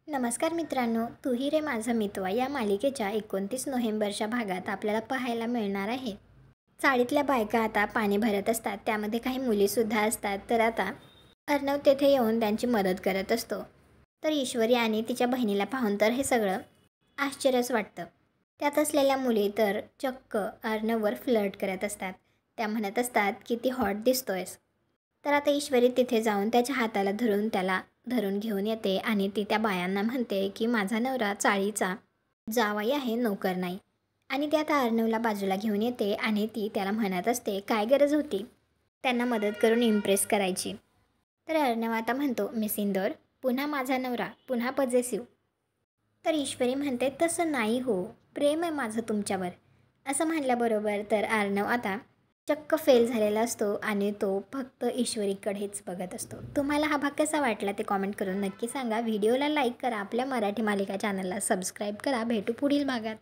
नमस्कार मित्रांनो, तू ही रे माझा मितवा या मालिकेच्या 29 नोव्हेंबरच्या भागात आपल्याला पाहायला मिळणार आहे. चाळीतल्या बायका आता पाणी भरत असतात, त्यामध्ये काही मुलीसुद्धा असतात. तर आता अर्णव तेथे येऊन त्यांची मदत करत असतो. तर ईश्वरी आणि तिच्या बहिणीला पाहून तर हे सगळं आश्चर्यच वाटतं. त्यात असलेल्या मुली तर चक्क अर्णववर फ्लर्ट करत असतात. त्या म्हणत असतात किती हॉट दिसतोयस. तर आता ईश्वरी तिथे जाऊन त्याच्या हाताला धरून त्याला धरून घेऊन येते आणि ती त्या बायांना म्हणते की माझा नवरा चाळीचा जावाई आहे, नोकर नाही. आणि ती आता अर्णवला बाजूला घेऊन येते आणि ती त्याला म्हणत असते काय गरज होती त्यांना मदत करून इम्प्रेस करायची. तर अर्णव आता म्हणतो मिस इंदोर, पुन्हा माझा नवरा, पुन्हा पजेसिव्ह. तर ईश्वरी म्हणते तसं नाही हो, प्रेम आहे माझं तुमच्यावर. असं म्हणल्याबरोबर तर अर्णव आता चक्क फेल झालेला असतो आणि तो फक्त ईश्वरीकडेच बघत असतो. तुम्हाला हा भाग कसा वाटला ते कॉमेंट करून नक्की सांगा. व्हिडिओला लाईक करा, आपल्या मराठी मालिका चॅनलला सबस्क्राईब करा. भेटू पुढील भागात.